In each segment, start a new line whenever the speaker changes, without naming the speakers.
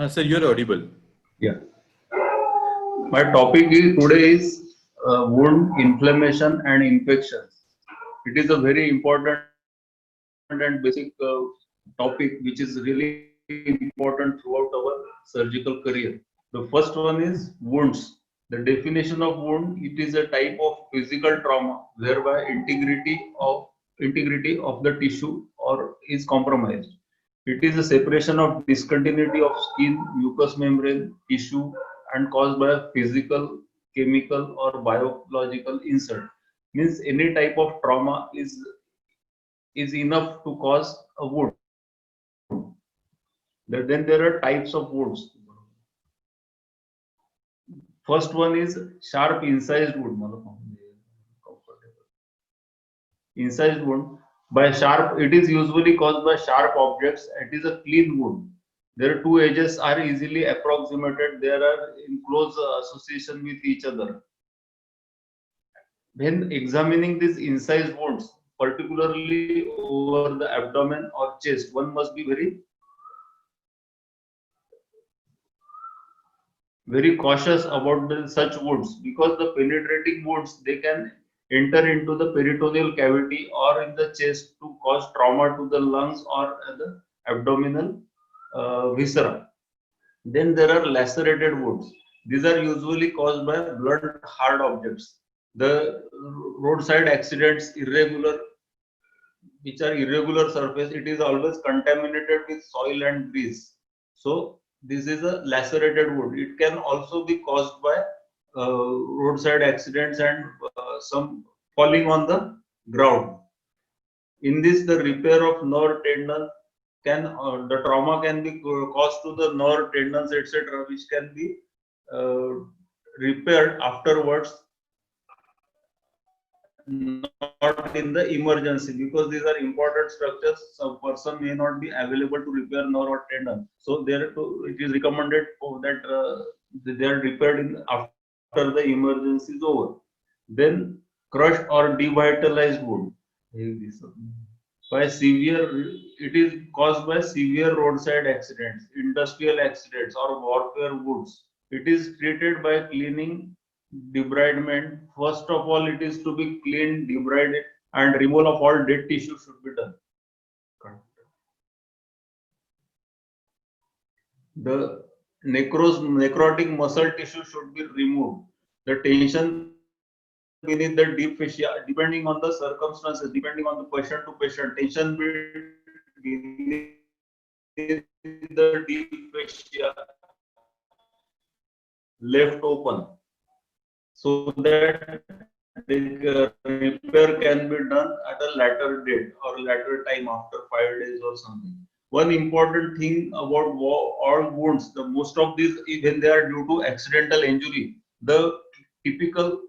Sir, you're audible.
Yeah. My topic today is wound inflammation and infections. It is a very important and basic topic which is really important throughout our surgical career. The first one is wounds. The definition of wound, it is a type of physical trauma whereby integrity of the tissue or is compromised. It is a separation of discontinuity of skin, mucous membrane, tissue and caused by a physical, chemical or biological insult. Means any type of trauma is enough to cause a wound. Then there are types of wounds. First one is sharp incised wound. Incised wound by sharp, it is usually caused by sharp objects. It is a clean wound. Their two edges are easily approximated. They are in close association with each other. When examining these incised wounds, particularly over the abdomen or chest, one must be very cautious about such wounds, because the penetrating wounds, they can enter into the peritoneal cavity or in the chest to cause trauma to the lungs or the abdominal viscera. Then there are lacerated wounds. These are usually caused by blunt hard objects. The roadside accidents, which are irregular surface, it is always contaminated with soil and grease. So this is a lacerated wound. It can also be caused by roadside accidents and some falling on the ground. In this, the repair of nerve tendon can the trauma can be caused to the nerve tendons, etc., which can be repaired afterwards, not in the emergency, because these are important structures. Some person may not be available to repair nerve or tendon, so there it is recommended that they are repaired after the emergency is over. Then crushed or devitalized wound. By severe, it is caused by severe roadside accidents, industrial accidents or warfare wounds. It is treated by cleaning, debridement. First of all, it is to be cleaned, debrided, and removal of all dead tissue should be done. The necrotic muscle tissue should be removed. The tension beneath the deep fascia, depending on the circumstances, depending on the patient to patient, tension beneath the deep fascia left open, so that the repair can be done at a later date or later time after 5 days or something. One important thing about all wounds, the most of these, when they are due to accidental injury, the typical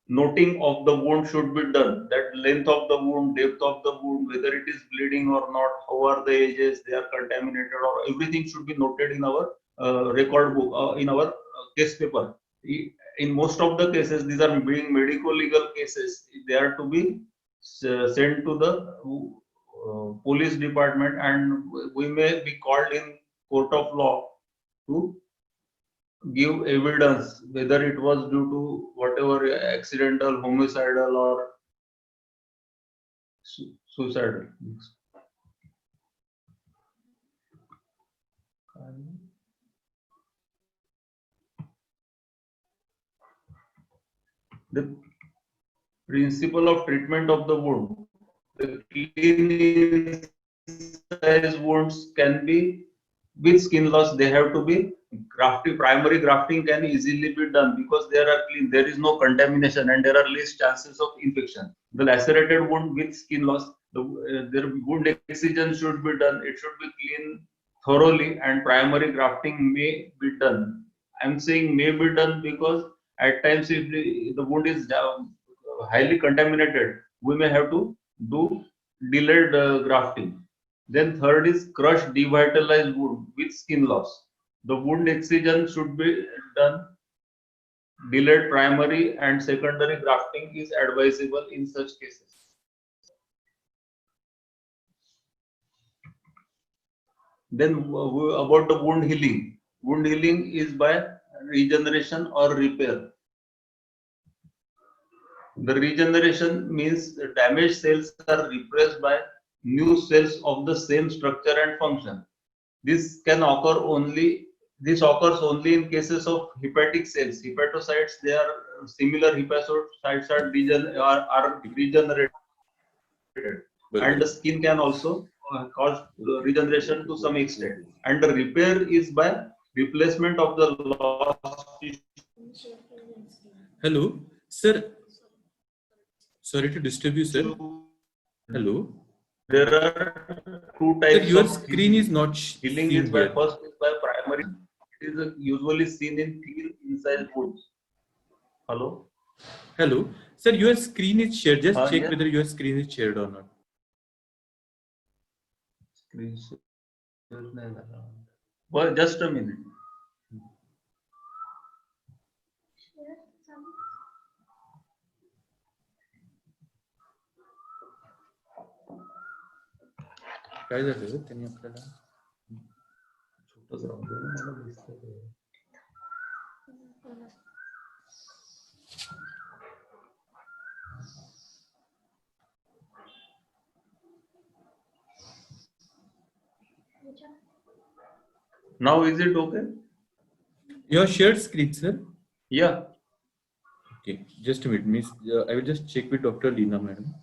noting of the wound should be done. That length of the wound, depth of the wound, whether it is bleeding or not, how are the edges, they are contaminated, or everything should be noted in our record book, in our case paper. In most of the cases, these are being medical legal cases. They are to be sent to the police department, and we may be called in court of law to give evidence whether it was due to whatever accidental, homicidal, or suicidal. The principle of treatment of the wound. The clean incised wounds can be with skin loss. They have to be grafting. Primary grafting can easily be done because they are clean. There is no contamination and there are less chances of infection. The lacerated wound with skin loss, their wound excision should be done. It should be clean thoroughly, and primary grafting may be done. I'm saying may be done because at times, if the wound is highly contaminated, we may have to do delayed grafting. Then third is crushed devitalized wound with skin loss. The wound excision should be done. Delayed primary and secondary grafting is advisable in such cases. Then about the wound healing. Wound healing is by regeneration or repair. The regeneration means the damaged cells are replaced by new cells of the same structure and function. This can occur only. This occurs only in cases of hepatic cells. Hepatocytes, they are similar hepatocytes are regenerated, and the skin can also cause regeneration to some extent. And the repair is by replacement of the lost tissue.
Hello, sir. Sorry to disturb you, sir. Hello.
There are two types
sir, your
of
screen is not
healing. Is by first is by primary. It is usually seen in thin incised wounds. Hello.
Hello, sir. Your screen is shared. Just check
Yeah.
whether your screen is shared or not.
Screen share. Well, just a minute.
काय झालं त्यांनी आपल्याला
छोटंच राहू दे ना, मला दिसतंय. Now is it okay?
Your shared screen, sir?
Yeah.
Okay, just a minute, miss. I will just check with Dr. Leena, madam.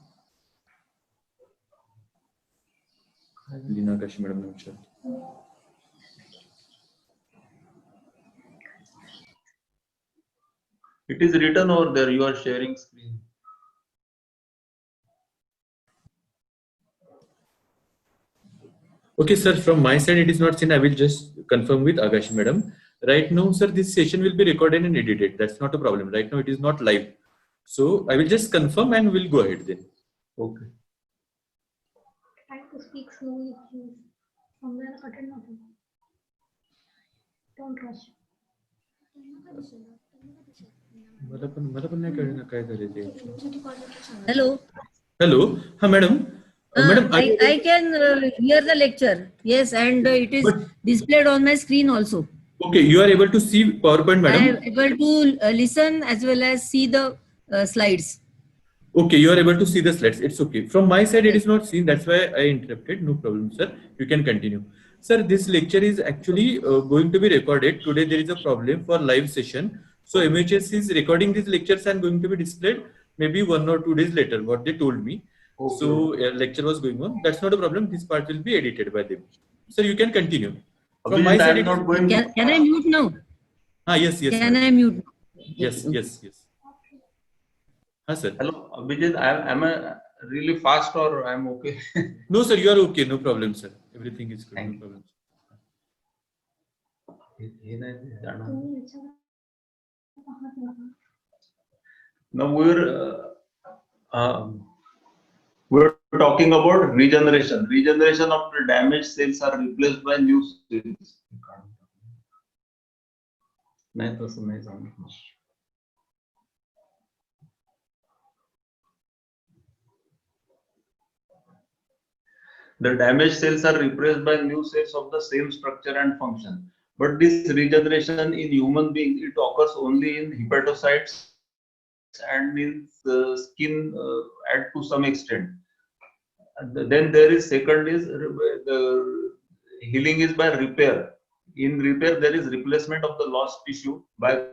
Leena Kashi, madam.
It is written over there. You are sharing screen.
Okay, sir. From my side, it is not seen. I will just confirm with Agashi, madam. Right now, sir, this session will be recorded and edited. That's not a problem. Right now, it is not live. So I will just confirm and we'll go ahead then.
Okay.
Try to speak slowly, please. Somewhere attend nothing. Don't rush.
Hello.
Hello. Hi, madam. Madam,
I can hear the lecture. Yes, and it is displayed on my screen also.
Okay, you are able to see PowerPoint, madam?
I am able to listen as well as see the slides.
Okay, you are able to see the slides. It's okay. From my side, it is not seen. That's why I interrupted. No problem, sir. You can continue. Sir, this lecture is actually going to be recorded. Today, there is a problem for live session. So, MHS is recording these lectures and going to be displayed maybe 1 or 2 days later, what they told me.
Okay.
So, lecture was going on. That's not a problem. This part will be edited by them. Sir, you can continue. From my side,
not going
can I mute now?
Yes, yes.
Can I mute now?
Yes, yes, yes. Sir.
Hello, Abhijit, am I really fast or I'm okay?
No, sir, you are okay. No problem, sir. Everything is good. No problem.
Now we're talking about regeneration. Regeneration of the damaged cells are replaced by new cells. The damaged cells are replaced by new cells of the same structure and function. But this regeneration in human beings, it occurs only in hepatocytes and in the skin and to some extent. Then there is second is the healing is by repair. In repair, there is replacement of the lost tissue by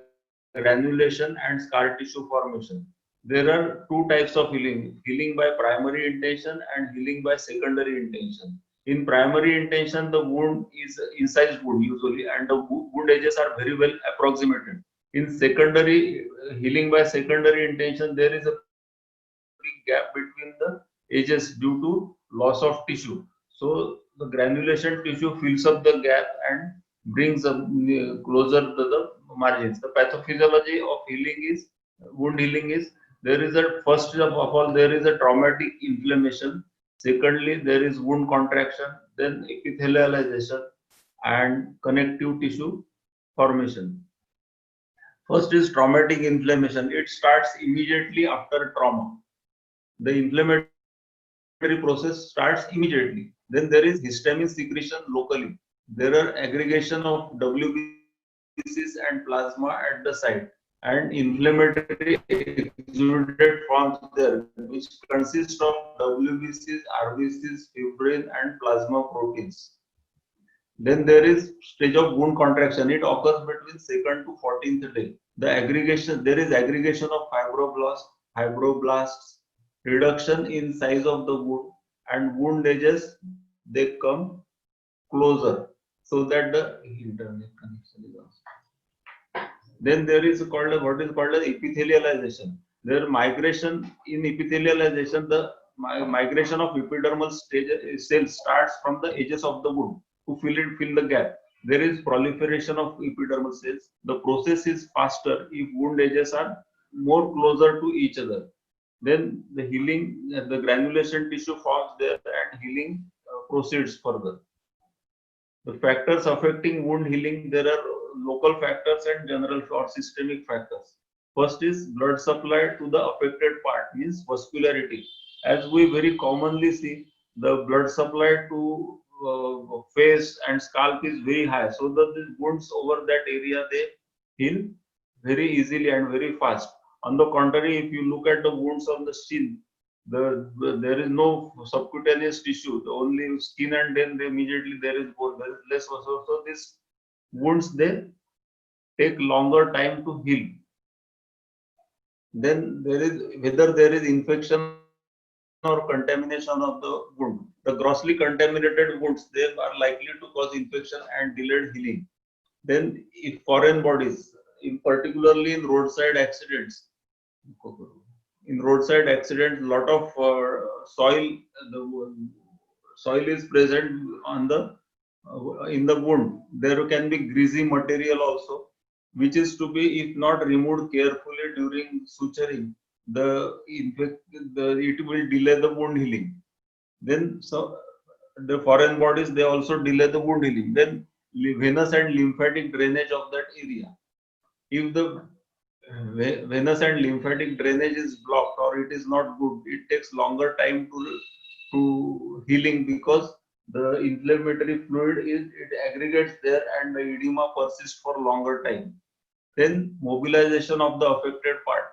granulation and scar tissue formation. There are two types of healing: healing by primary intention and healing by secondary intention. In primary intention, the wound is incised wound usually, and the wound edges are very well approximated. In secondary healing by secondary intention, there is a big gap between the edges due to loss of tissue. So the granulation tissue fills up the gap and brings closer to the margins. The pathophysiology of healing is wound healing is there is a first of all there is a traumatic inflammation. Secondly, there is wound contraction, then epithelialization and connective tissue formation. First is traumatic inflammation. It starts immediately after trauma. The inflammatory process starts immediately. Then there is histamine secretion locally. there are aggregation of WBCs and plasma at the site, and inflammatory exudate forms there, which consist of WBCs, RBCs, fibrin, and plasma proteins. Then there is stage of wound contraction. It occurs between 2nd to 14th day. There is aggregation of fibroblasts, reduction in size of the wound, and wound edges, they come closer so that the internet connection is also. Then there is what is called as epithelialization. There migration in epithelialization, the migration of epidermal cells starts from the edges of the wound to fill the gap. There is proliferation of epidermal cells. The process is faster if wound edges are more closer to each other. Then the healing, the granulation tissue forms there, and healing proceeds further. The factors affecting wound healing, there are local factors and general or systemic factors. First is blood supply to the affected part, means vascularity. As we very commonly see, the blood supply to face and scalp is very high, so that the wounds over that area, they heal very easily and very fast. On the contrary, if you look at the wounds on the skin, there is no subcutaneous tissue, the only skin, and then immediately there is bone, there is less muscle. So these wounds, they take longer time to heal. Then there is whether there is infection or contamination of the wound. The grossly contaminated wounds, they are likely to cause infection and delayed healing. Then if foreign bodies, particularly in roadside accidents, lot of soil, the soil is present on the in the wound. There can be greasy material also, which is to be, if not removed carefully during suturing, it will delay the wound healing. Then the foreign bodies, they also delay the wound healing. Then venous and lymphatic drainage of that area. If the venous and lymphatic drainage is blocked or it is not good, it takes longer time to healing, because the inflammatory fluid it aggregates there and the edema persists for longer time. Then mobilization of the affected part.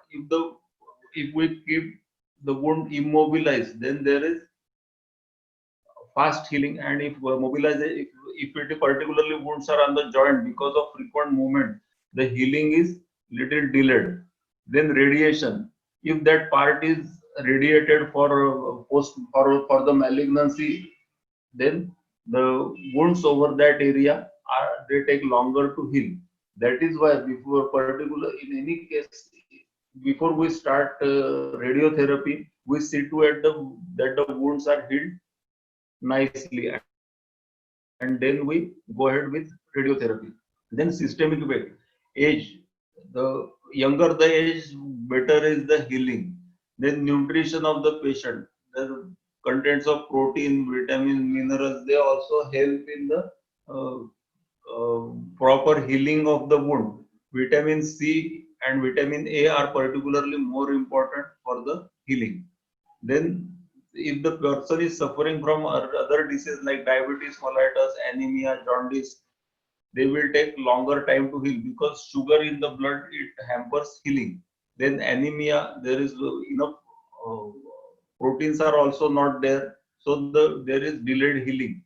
If we keep the wound immobilized, then there is fast healing. And if it particularly wounds are on the joint, because of frequent movement, the healing is little delayed. Then radiation. If that part is radiated for the malignancy, then the wounds over that area they take longer to heal. That is why in any case, before we start radiotherapy, we see to it that the wounds are healed nicely, and then we go ahead with radiotherapy. Then systemic way, age. The younger the age, better is the healing. Then nutrition of the patient. The contents of protein, vitamin, minerals, they also help in the proper healing of the wound. Vitamin C and vitamin A are particularly more important for the healing. Then if the person is suffering from other diseases like diabetes mellitus, anemia, jaundice, they will take longer time to heal, because sugar in the blood, it hampers healing. Then anemia, there is enough proteins are also not there, so there is delayed healing.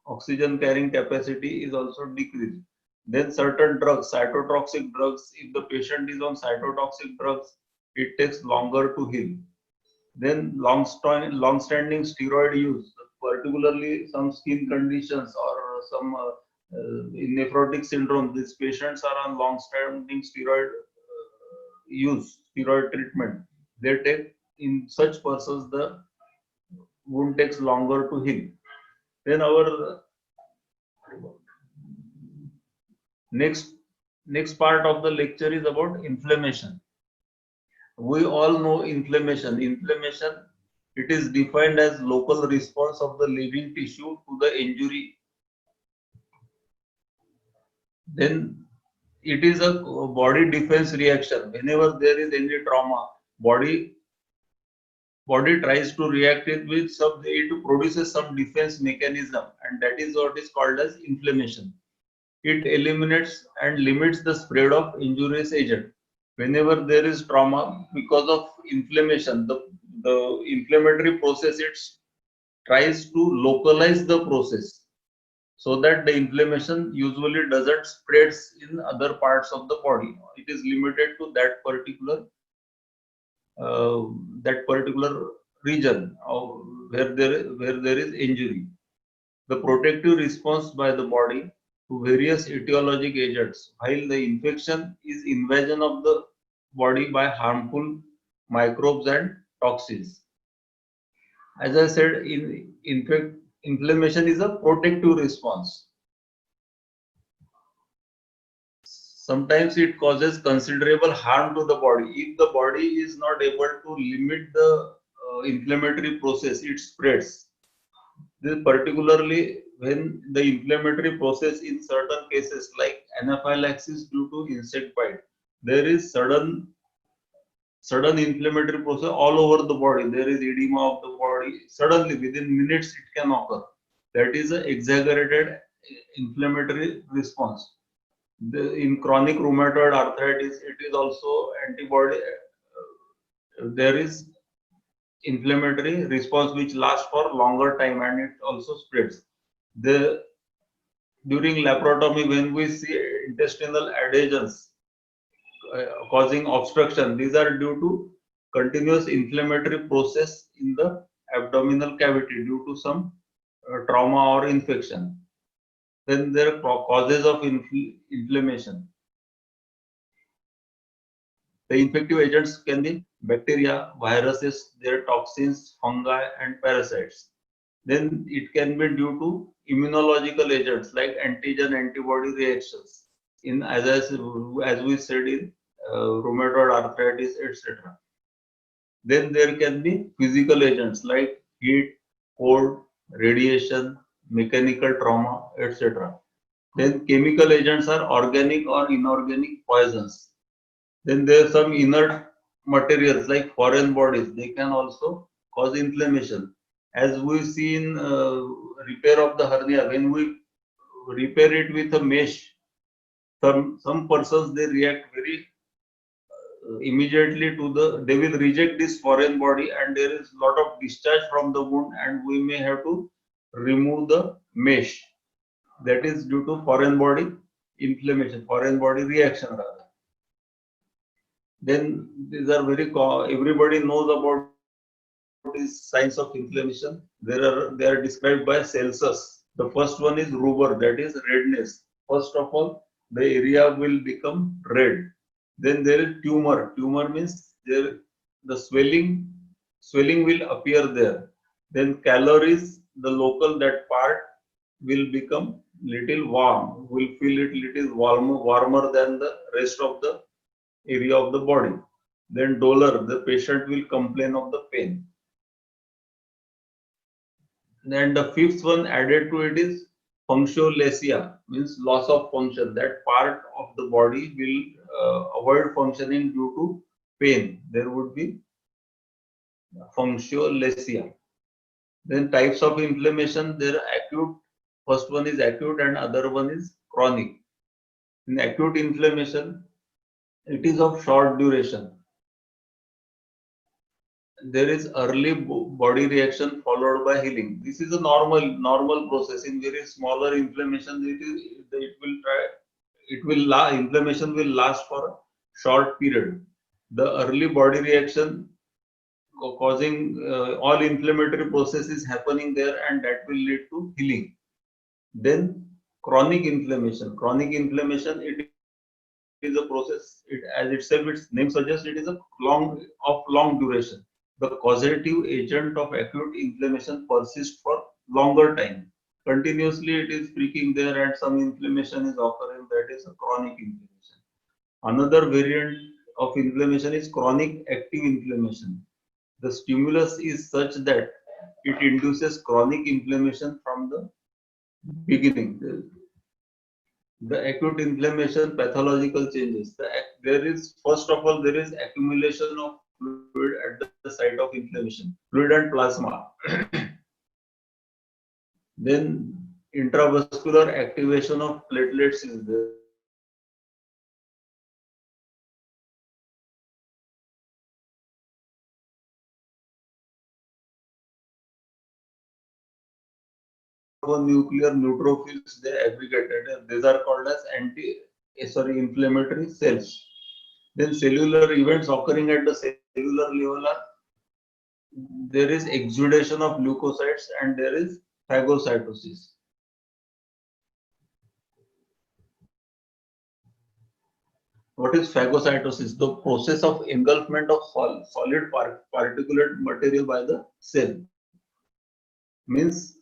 Oxygen carrying capacity is also decreased. Then certain drugs, cytotoxic drugs, if the patient is on cytotoxic drugs, it takes longer to heal. Then long-standing steroid use, particularly some skin conditions or some in nephrotic syndrome, these patients are on long-standing steroid steroid treatment. They take, in such persons, the wound takes longer to heal. Then our next part of the lecture is about inflammation. We all know inflammation. Inflammation, it is defined as local response of the living tissue to the injury. Then it is a body defense reaction. Whenever there is any trauma, body body tries to react it with some, it produces some defense mechanism, and that is what is called as inflammation. It eliminates and limits the spread of injurious agent. Whenever there is trauma because of inflammation, the inflammatory process, it tries to localize the process so that the inflammation usually doesn't spreads in other parts of the body. It is limited to that particular region where there is injury. The protective response by the body to various etiologic agents, while the infection is invasion of the body by harmful microbes and toxins. As I said, inflammation is a protective response. Sometimes it causes considerable harm to the body. If the body is not able to limit the inflammatory process, it spreads. This particularly when the inflammatory process in certain cases like anaphylaxis due to insect bite, there is sudden inflammatory process all over the body. There is edema of the body. Suddenly, within minutes, it can occur. That is an exaggerated inflammatory response. In chronic rheumatoid arthritis, it is also antibody. There is inflammatory response which lasts for longer time and it also spreads. During laparotomy, when we see intestinal adhesions causing obstruction, these are due to continuous inflammatory process in the abdominal cavity due to some trauma or infection. Then there are causes of inflammation. The infective agents can be bacteria, viruses, their toxins, fungi, and parasites. Then it can be due to immunological agents like antigen antibody reactions. As we said in rheumatoid arthritis, etc. Then there can be physical agents like heat, cold, radiation, mechanical trauma, etc. Then chemical agents are organic or inorganic poisons. Then there are some inert materials like foreign bodies. They can also cause inflammation. As we see in repair of the hernia, when we repair it with a mesh, some persons they react very immediately to they will reject this foreign body and there is a lot of discharge from the wound and we may have to remove the mesh. That is due to foreign body inflammation, foreign body reaction rather. Then these are everybody knows about these signs of inflammation. They are described by Celsus. The first one is rubor, that is redness. First of all, the area will become red. Then there is tumor. Tumor means the swelling will appear there. Then calories, the local that part will become little warm. Will feel it little warmer than the rest of the area of the body. Then dolor, the patient will complain of the pain. Then the fifth one added to it is functiolacia, means loss of function. That part of the body will avoid functioning due to pain. There would be functiolacia. Then types of inflammation, there are acute. First one is acute and other one is chronic. In acute inflammation, it is of short duration. There is early body reaction followed by healing. This is a normal process. In very smaller inflammation, inflammation will last for a short period. The early body reaction causing all inflammatory processes happening there, and that will lead to healing. Then chronic inflammation. Chronic inflammation, it is a process. As itself, its name suggests, it is a long duration. The causative agent of acute inflammation persists for longer time. Continuously it is pricking there and some inflammation is occurring, that is a chronic inflammation. Another variant of inflammation is chronic active inflammation. The stimulus is such that it induces chronic inflammation from the beginning. The acute inflammation pathological changes. First of all, there is accumulation of fluid at at the site of inflammation, fluid and plasma. Then intravascular activation of platelets is there. Nuclear neutrophils they aggregated. These are called as inflammatory cells. Then cellular events occurring at the cellular level are there is exudation of leukocytes and there is phagocytosis. What is phagocytosis? The process of engulfment of solid particulate material by the cell. Means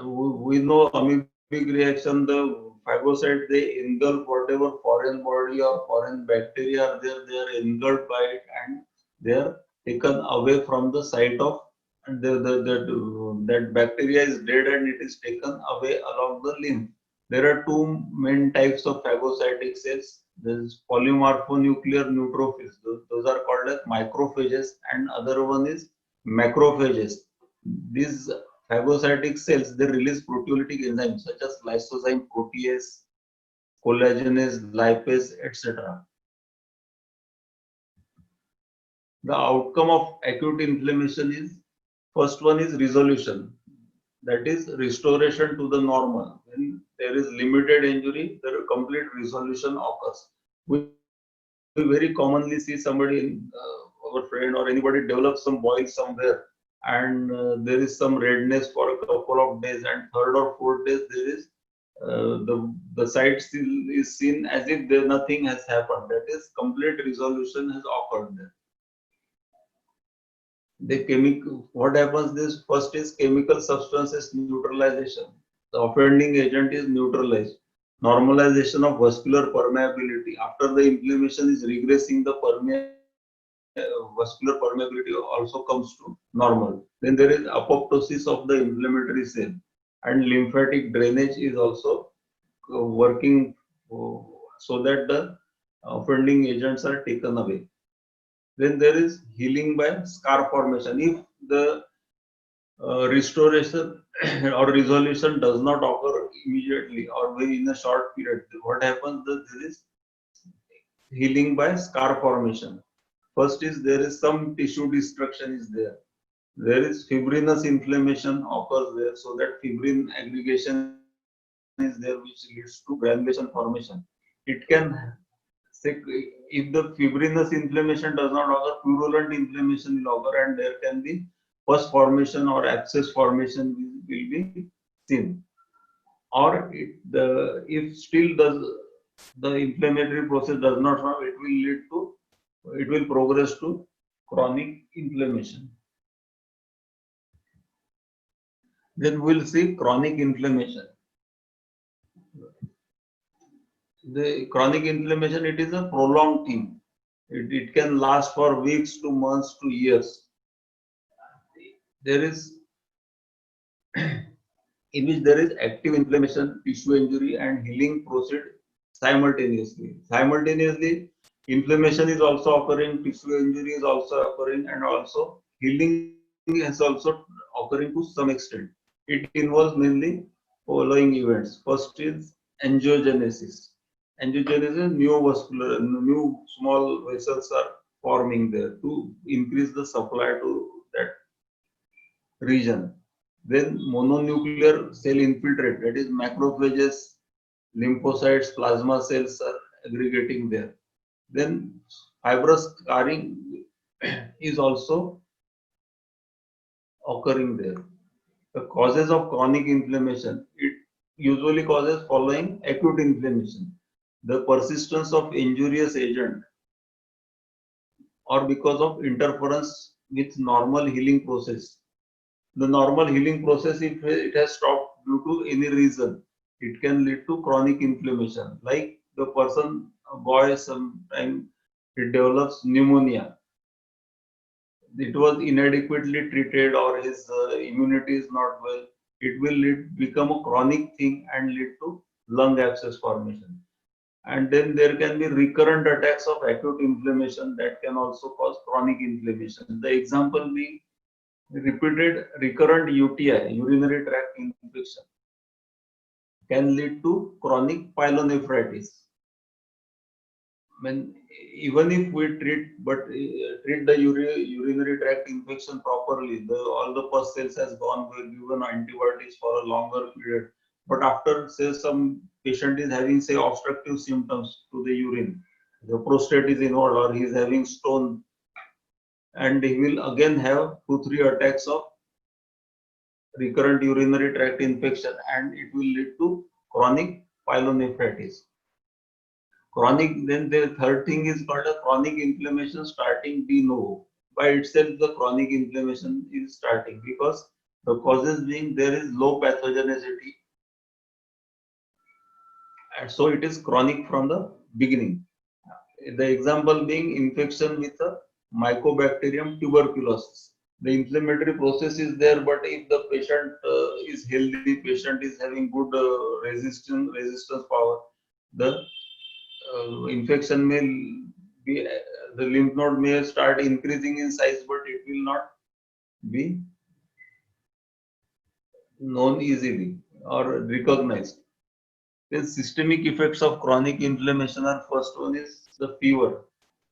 we know amoebic reaction, the phagocyte they engulf whatever foreign body or foreign bacteria are there, they are engulfed by it and they are taken away from the site of and that bacteria is dead and it is taken away along the lymph. There are two main types of phagocytic cells. There is polymorphonuclear neutrophils. Those are called as macrophages, and other one is macrophages. These phagocytic cells they release proteolytic enzymes such as lysozyme, protease, collagenase, lipase, etc. The outcome of acute inflammation is first one is resolution, that is restoration to the normal. When there is limited injury, the complete resolution occurs. We very commonly see somebody, our friend or anybody develop some boil somewhere and there is some redness for a couple of days and third or fourth days there is the site still is seen as if there nothing has happened. That is complete resolution has occurred there. What happens this first is chemical substances neutralization. The offending agent is neutralized. Normalization of vascular permeability. After the inflammation is regressing, the vascular permeability also comes to normal. Then there is apoptosis of the inflammatory cell and lymphatic drainage is also working so that the offending agents are taken away. Then there is healing by scar formation. If the restoration or resolution does not occur immediately or very in a short period, what happens? There is healing by scar formation. First is there is some tissue destruction is there. There is fibrinous inflammation occurs there, so that fibrin aggregation is there, which leads to granulation formation. It can, if the fibrinous inflammation does not occur, purulent inflammation will occur, and there can be pus formation or abscess formation will be seen. Or if still the inflammatory process does not stop, it will progress to chronic inflammation. Then we'll see chronic inflammation. The chronic inflammation, it is a prolonged thing. It can last for weeks to months to years. There is in which there is active inflammation, tissue injury, and healing proceed simultaneously. Simultaneously, inflammation is also occurring, tissue injury is also occurring, and also healing is also occurring to some extent. It involves mainly following events. First is angiogenesis. Angiogenesis, new small vessels are forming there to increase the supply to that region. Then mononuclear cell infiltrate, that is macrophages, lymphocytes, plasma cells are aggregating there. Then fibrous scarring is also occurring there. The causes of chronic inflammation, it usually causes following acute inflammation. The persistence of injurious agent or because of interference with normal healing process. The normal healing process, if it has stopped due to any reason, it can lead to chronic inflammation. Like the person, a boy, sometime it develops pneumonia. It was inadequately treated or his immunity is not well. It will become a chronic thing and lead to lung abscess formation. And then there can be recurrent attacks of acute inflammation that can also cause chronic inflammation. The example being repeated recurrent UTI, urinary tract infection, can lead to chronic pyelonephritis. When even if we treat the urinary tract infection properly, all the pus cells has gone, we're given antibiotics for a longer period. But after, say, some patient is having, say, obstructive symptoms to the urine, the prostate is involved, or he is having stone, and he will again have 2-3 attacks of recurrent urinary tract infection, and it will lead to chronic pyelonephritis. Chronic, then the third thing is called a chronic inflammation starting de novo. By itself, the chronic inflammation is starting because the causes being there is low pathogenicity, and so it is chronic from the beginning. The example being infection with a Mycobacterium tuberculosis. The inflammatory process is there, but if the patient is healthy, patient is having good resistance power, the infection may be, the lymph node may start increasing in size, but it will not be known easily or recognized. Then systemic effects of chronic inflammation are, first one is the fever,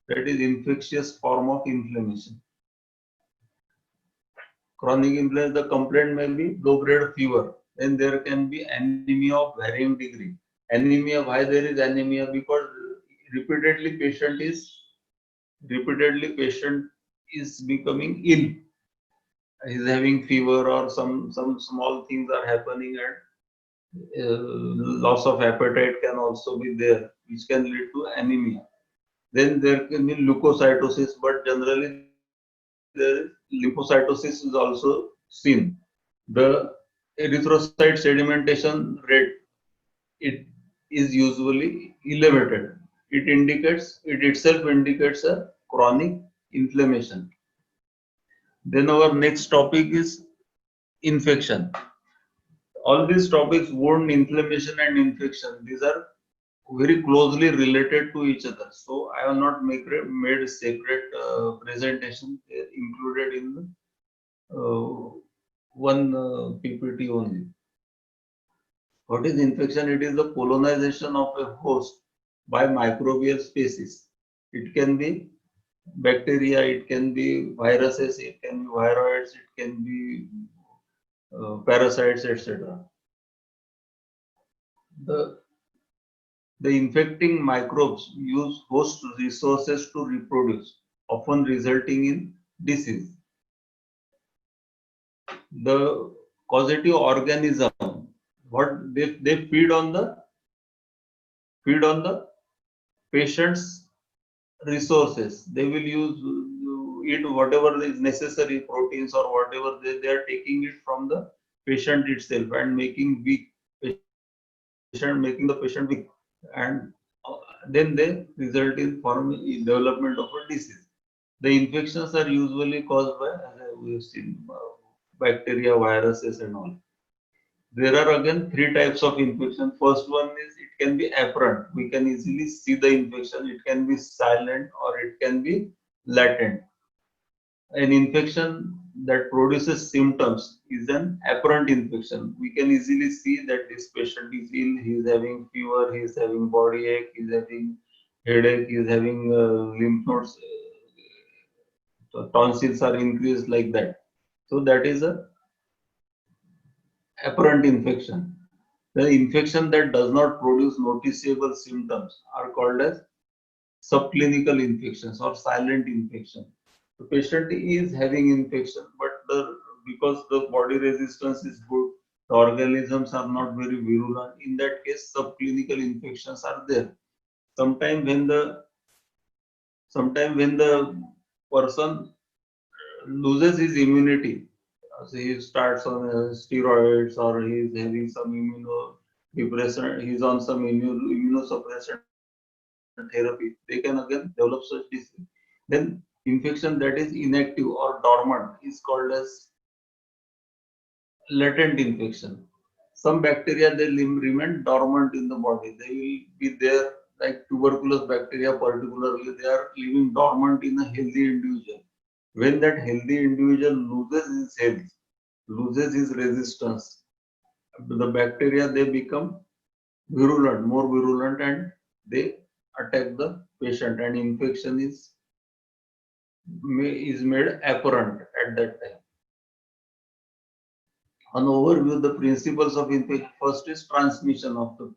that is infectious form of inflammation. Chronic inflammation, the complaint may be low grade fever. Then there can be anemia of varying degree. Anemia, why there is anemia? Because repeatedly patient is becoming ill. He's having fever, or some small things are happening, and loss of appetite can also be there, which can lead to anemia. Then there can be leukocytosis, but generally there is lymphocytosis is also seen. The erythrocyte sedimentation rate, it is usually elevated. It itself indicates a chronic inflammation. Then our next topic is infection. All these topics, wound, inflammation, and infection, these are very closely related to each other. So I have not made a separate presentation. Included in one PPT only. What is infection? It is the colonization of a host by microbial species. It can be bacteria, it can be viruses, it can be viroids, it can be parasites, etc. The infecting microbes use host resources to reproduce, often resulting in disease. The causative organism, what they feed on the patient's resources. They will eat whatever is necessary, proteins or whatever they are taking it from the patient itself, and making the patient weak, and then they result in development of a disease. The infections are usually caused by, as we've seen, bacteria, viruses, and all. There are again 3 types of infection. First one is, it can be apparent. We can easily see the infection. It can be silent, or it can be latent. An infection that produces symptoms is an apparent infection. We can easily see that this patient is ill. He is having fever. He is having body ache. He is having headache. He is having lymph nodes. So tonsils are increased, like that. So that is a apparent infection. The infection that does not produce noticeable symptoms are called as subclinical infections or silent infection. The patient is having infection, but because the body resistance is good, the organisms are not very virulent. In that case, subclinical infections are there. Sometime when the person loses his immunity, so he starts on steroids, or he is having some immunodepressant, he is on some immunosuppressant therapy, they can again develop such disease. Then infection that is inactive or dormant is called as latent infection. Some bacteria, they remain dormant in the body. They will be there like tuberculous bacteria particularly, they are living dormant in a healthy individual. When that healthy individual loses his health, loses his resistance, the bacteria, they become virulent, more virulent, and they attack the patient, and infection is made apparent at that time. An overview, the principles of infection. First is transmission of the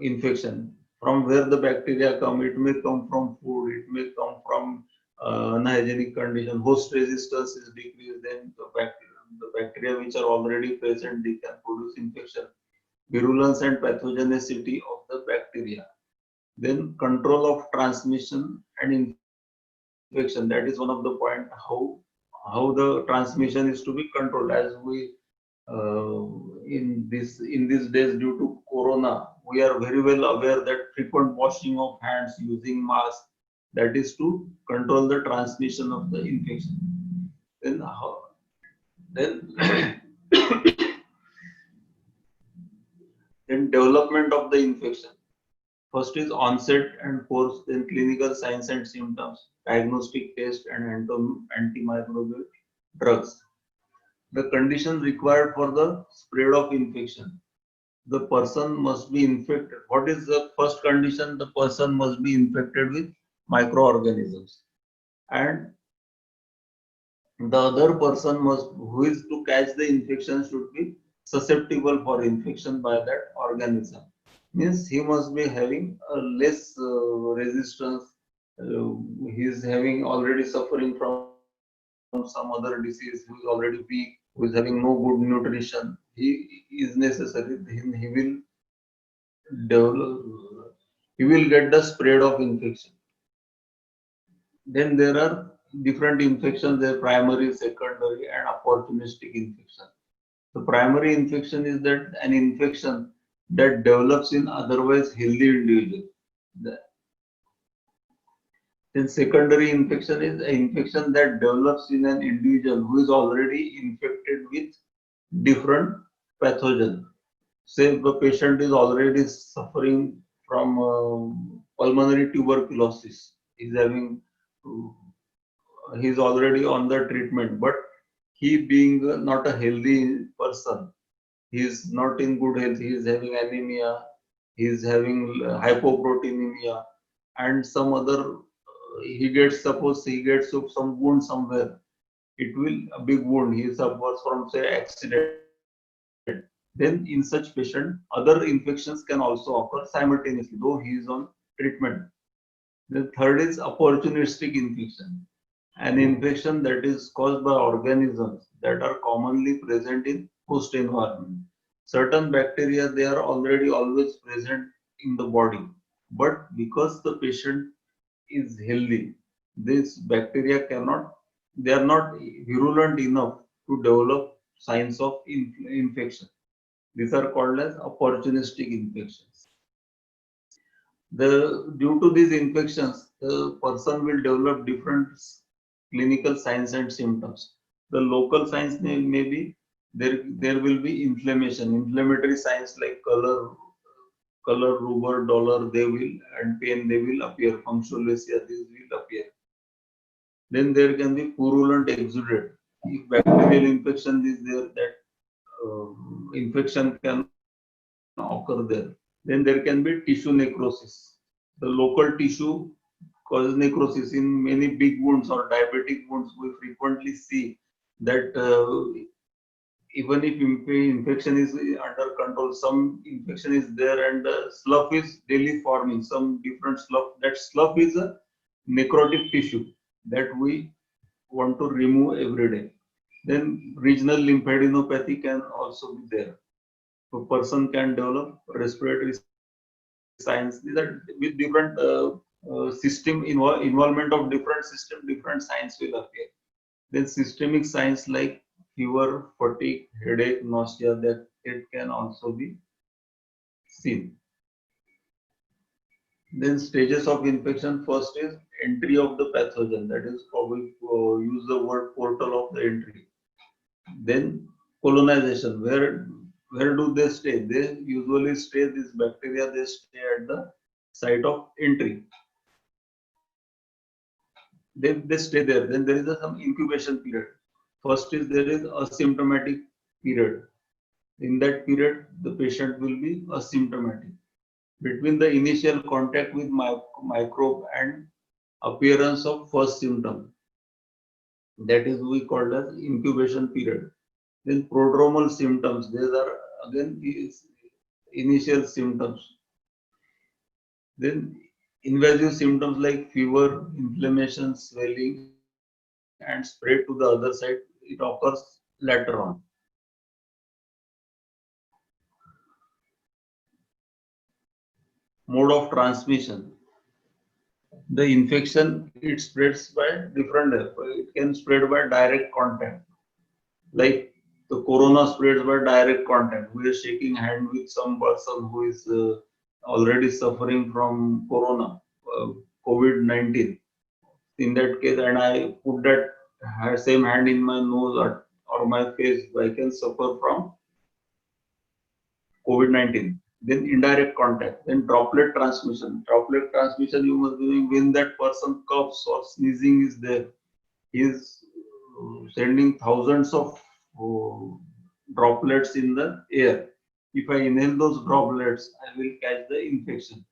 infection. From where the bacteria come, it may come from food, it may come from unhygienic condition. Host resistance is decreased, then the bacteria which are already present, they can produce infection. Virulence and pathogenicity of the bacteria. Then control of transmission and infection. That is one of the point, how the transmission is to be controlled. As we in these days, due to corona, we are very well aware that frequent washing of hands, using mask, that is to control the transmission of the infection. Then then development of the infection. First is onset and course, then clinical signs and symptoms, diagnostic test, and antimicrobial drugs. The conditions required for the spread of infection. The person must be infected. What is the first condition? The person must be infected with microorganisms, and the other person who is to catch the infection should be susceptible for infection by that organism. Means he must be having a less resistance. He is having already suffering from some other disease, who is already weak, who is having no good nutrition. He is necessary. He will develop. He will get the spread of infection. Then there are different infections. There are primary, secondary, and opportunistic infection. The primary infection is that an infection that develops in otherwise healthy individual. Then secondary infection is an infection that develops in an individual who is already infected with different pathogen. Say the patient is already suffering from pulmonary tuberculosis. He's having, he's already on the treatment, but he being not a healthy person, he is not in good health. He is having anemia, he is having hypoproteinemia, and some other. He gets, suppose he gets some wound somewhere. It will a big wound. He suffers from, say, accident. Then in such patient, other infections can also occur simultaneously, though he is on treatment. The third is opportunistic infection, an infection that is caused by organisms that are commonly present in host environment. Certain bacteria, they are already always present in the body, but because the patient is healthy, this bacteria cannot, they are not virulent enough to develop signs of infection. These are called as opportunistic infections. Due to these infections, the person will develop different clinical signs and symptoms. The local signs may be there will be inflammation, inflammatory signs like color, rubor, dolor, they will, and pain, they will appear. Punctualisia, these will appear. Then there can be purulent exudate. If bacterial infection is there, that infection can occur there. Then there can be tissue necrosis. The local tissue causes necrosis in many big wounds or diabetic wounds. We frequently see that even if infection is under control, some infection is there and slough is daily forming, some different slough. That slough is a necrotic tissue that we want to remove every day. Then regional lymphadenopathy can also be there. A person can develop respiratory signs. These are with different system involvement of different system, different signs will appear. Then systemic signs like fever, fatigue, headache, nausea, that it can also be seen. Then stages of infection. First is entry of the pathogen. That is probably use the word portal of the entry. Then colonization, where where do they stay? They usually stay, this bacteria, they stay at the site of entry. They stay there. Then there is some incubation period. First is there is asymptomatic period. In that period, the patient will be asymptomatic. Between the initial contact with microbe and appearance of first symptom, that is we call as incubation period. Then prodromal symptoms, these are again initial symptoms. Then invasive symptoms like fever, inflammation, swelling, and spread to the other side, it occurs later on. Mode of transmission. The infection, it spreads by different way. It can spread by direct contact. Like the corona spreads by direct contact. We are shaking hand with some person who is already suffering from corona, COVID-19. In that case, and I put that same hand in my nose or my face, I can suffer from COVID-19. Then indirect contact, then droplet transmission. Droplet transmission you must be doing when that person coughs or sneezing is there. He is sending thousands of droplets in the air. If I inhale those droplets, I will catch the infection.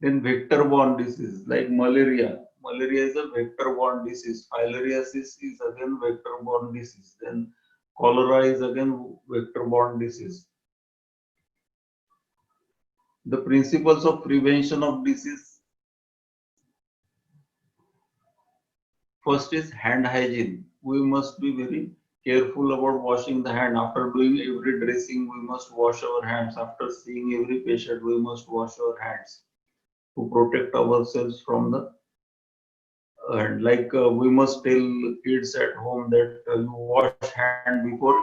Then vector-borne disease like malaria. Malaria is a vector-borne disease. Filariasis is again vector-borne disease. Then cholera is again vector-borne disease. The principles of prevention of disease. First is hand hygiene. We must be very careful about washing the hand. After doing every dressing, we must wash our hands. After seeing every patient, we must wash our hands to protect ourselves from the hand. Like we must tell kids at home that you wash hand before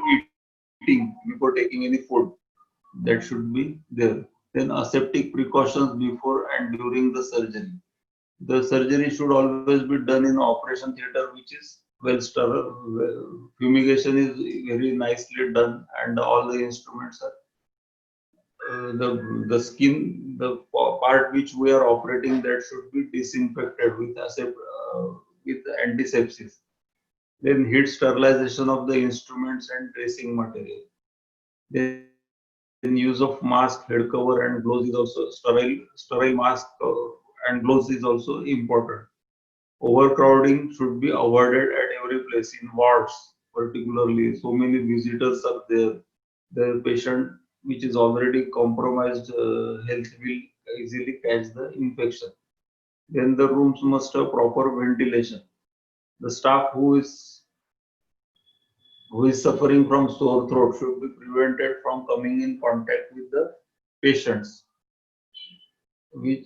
eating, before taking any food. That should be there. Then aseptic precautions before and during the surgery. The surgery should always be done in operation theater, which is well sterile. Fumigation is very nicely done, and all the instruments are the skin, the part which we are operating, that should be disinfected with antisepsis. Then heat sterilization of the instruments and dressing material. Then use of mask, head cover, and gloves is also sterile mask and gloves is also important. Overcrowding should be avoided at every place, in wards particularly. So many visitors are there. The patient which is already compromised health will easily catch the infection. Then the rooms must have proper ventilation. The staff who is suffering from sore throat should be prevented from coming in contact with the patients, which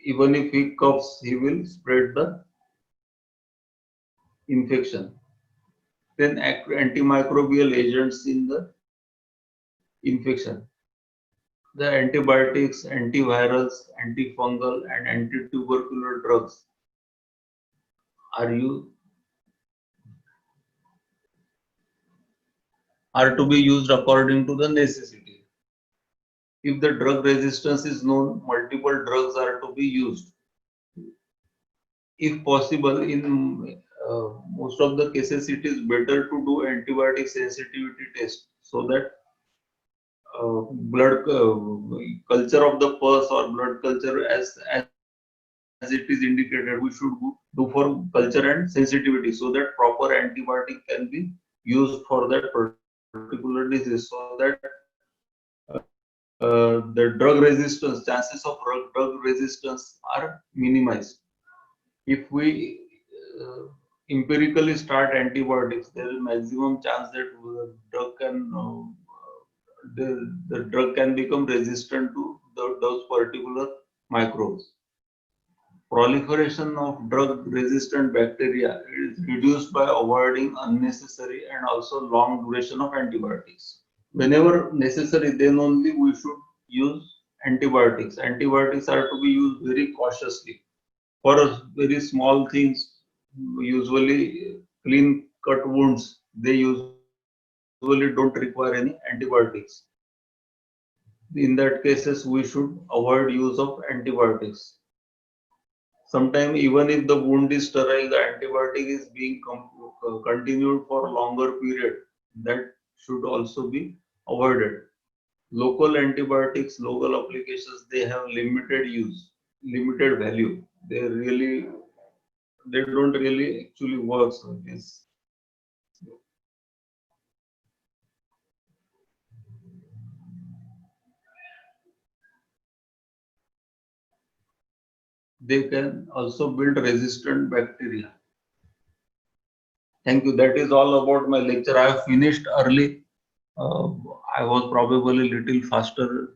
even if he coughs, he will spread the infection. Then antimicrobial agents in the infection. The antibiotics, antivirals, antifungal, and antitubercular drugs are to be used according to the necessity. If the drug resistance is known, multiple drugs are to be used. If possible, in most of the cases, it is better to do antibiotic sensitivity test, so that blood culture of the pus or blood culture as it is indicated, we should do for culture and sensitivity, so that proper antibiotic can be used for that particular disease, so that the drug resistance, chances of drug resistance are minimized. If we empirically start antibiotics, there is maximum chance that the drug can become resistant to those particular microbes. Proliferation of drug-resistant bacteria is reduced by avoiding unnecessary and also long duration of antibiotics. Whenever necessary, then only we should use antibiotics. Antibiotics are to be used very cautiously. For very small things, usually clean cut wounds, they usually don't require any antibiotics. in that cases we should avoid use of antibiotics. Sometimes even if the wound is sterile, the antibiotic is being continued for a longer period. That should also be avoided. Local antibiotics, local applications, they have limited use, limited value. They don't really actually work. So yes. They can also build resistant bacteria. Thank you. That is all about my lecture. I have finished early. I was probably a little faster